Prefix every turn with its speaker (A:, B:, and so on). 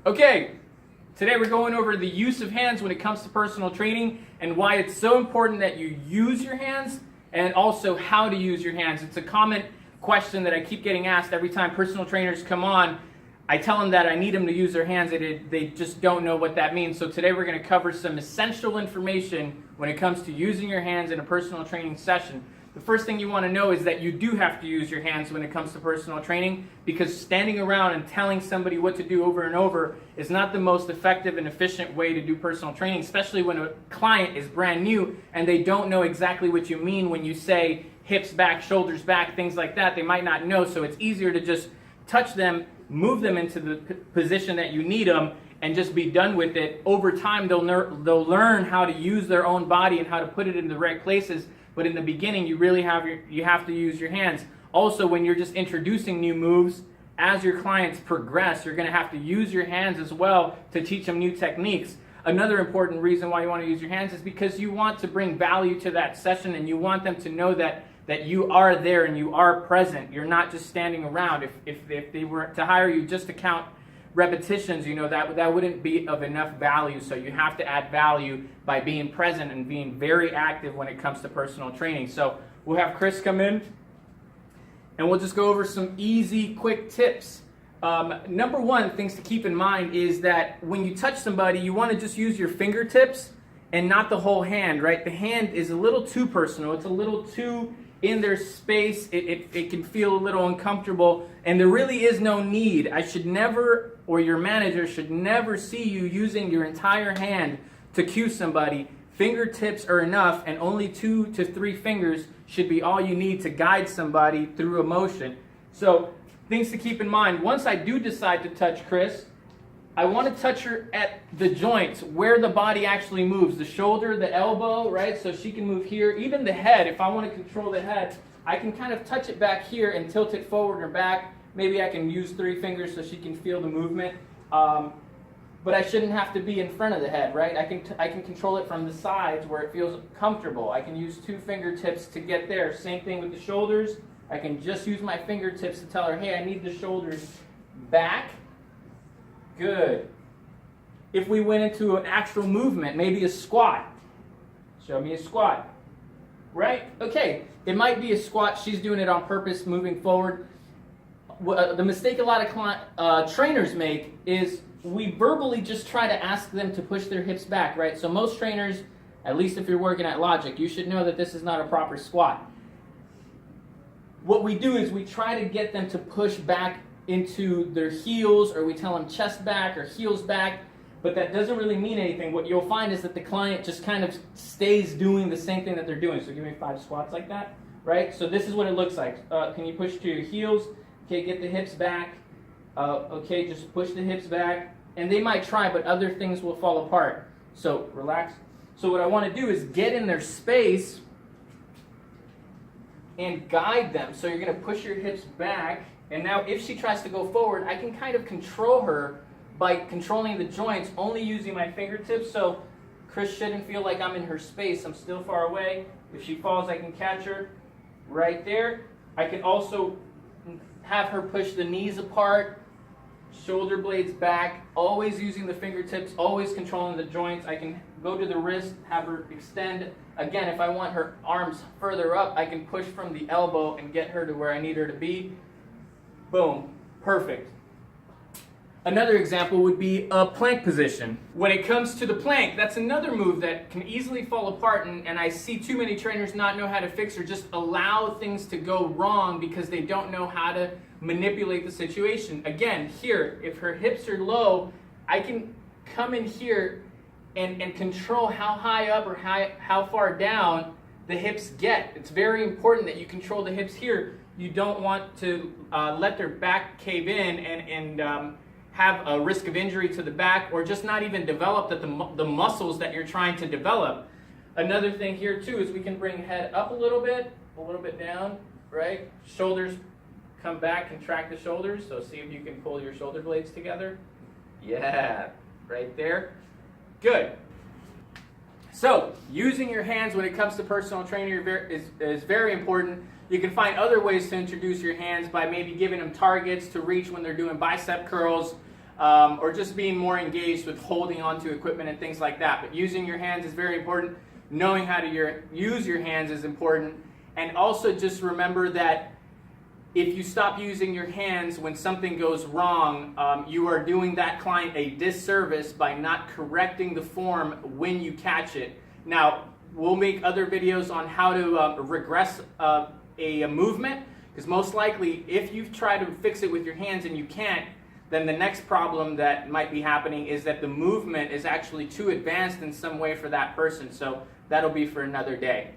A: Okay, today we're going over the use of hands when it comes to personal training and why it's so important that you use your hands and also how to use your hands. It's a common question that I keep getting asked every time personal trainers come on. I tell them that I need them to use their hands, and they just don't know what that means. So today we're going to cover some essential information when it comes to using your hands in a personal training session. The first thing you want to know is that you do have to use your hands when it comes to personal training, because standing around and telling somebody what to do over and over is not the most effective and efficient way to do personal training, especially when a client is brand new and they don't know exactly what you mean when you say hips back, shoulders back, things like that. They might not know, so it's easier to just touch them, move them into the position that you need them, and just be done with it. Over time, they'll learn how to use their own body and how to put it in the right places. But in the beginning, you really have to use your hands. Also, when you're just introducing new moves, as your clients progress, you're going to have to use your hands as well to teach them new techniques. Another important reason why you want to use your hands is because you want to bring value to that session, and you want them to know that you are there and you are present. You're not just standing around. If they were to hire you just to count repetitions, that wouldn't be of enough value. So you have to add value by being present and being very active when it comes to personal training. So we'll have Chris come in and we'll just go over some easy, quick tips. Number one, things to keep in mind is that when you touch somebody, you want to just use your fingertips and not the whole hand, right? The hand is a little too personal. It's a little too in their space. It can feel a little uncomfortable, and there really is no need. I should never, or your manager should never see you using your entire hand to cue somebody. Fingertips are enough, and only 2 to 3 fingers should be all you need to guide somebody through a motion. So things to keep in mind. Once I do decide to touch Chris, I want to touch her at the joints, where the body actually moves. The shoulder, the elbow, right? So she can move here. Even the head, if I want to control the head, I can kind of touch it back here and tilt it forward or back. Maybe I can use 3 fingers so she can feel the movement. But I shouldn't have to be in front of the head, right? I can control it from the sides where it feels comfortable. I can use 2 fingertips to get there. Same thing with the shoulders. I can just use my fingertips to tell her, hey, I need the shoulders back. Good. If we went into an actual movement, maybe a squat. Show me a squat. Right? Okay. It might be a squat. She's doing it on purpose, moving forward. The mistake a lot of trainers make is we verbally just try to ask them to push their hips back, right? So most trainers, at least if you're working at Logic, you should know that this is not a proper squat. What we do is we try to get them to push back into their heels, or we tell them chest back or heels back, but that doesn't really mean anything. What you'll find is that the client just kind of stays doing the same thing that they're doing. So give me 5 squats like that, right? So this is what it looks like. Can you push to your heels? Okay, get the hips back. Okay, just push the hips back. And they might try, but other things will fall apart. So relax. So what I want to do is get in their space and guide them. So you're going to push your hips back. And now if she tries to go forward, I can kind of control her by controlling the joints, only using my fingertips. So Chris shouldn't feel like I'm in her space. I'm still far away. If she falls, I can catch her right there. I can also have her push the knees apart, shoulder blades back, always using the fingertips, always controlling the joints. I can go to the wrist, have her extend. Again, if I want her arms further up, I can push from the elbow and get her to where I need her to be. Boom. Perfect. Another example would be a plank position. When it comes to the plank, that's another move that can easily fall apart, and I see too many trainers not know how to fix or just allow things to go wrong because they don't know how to manipulate the situation. Again, here, if her hips are low, I can come in here and control how high up or how far down the hips get. It's very important that you control the hips here. You don't want to let their back cave in and have a risk of injury to the back, or just not even develop the muscles that you're trying to develop. Another thing here too is we can bring head up a little bit down, right? Shoulders come back, contract the shoulders. So see if you can pull your shoulder blades together. Yeah, right there. Good. So using your hands when it comes to personal training is very important. You can find other ways to introduce your hands by maybe giving them targets to reach when they're doing bicep curls. or just being more engaged with holding onto equipment and things like that. But using your hands is very important. Knowing how to use your hands is important. And also just remember that if you stop using your hands when something goes wrong, you are doing that client a disservice by not correcting the form when you catch it. Now, we'll make other videos on how to regress a movement, because most likely if you try to fix it with your hands and you can't, then the next problem that might be happening is that the movement is actually too advanced in some way for that person. So that'll be for another day.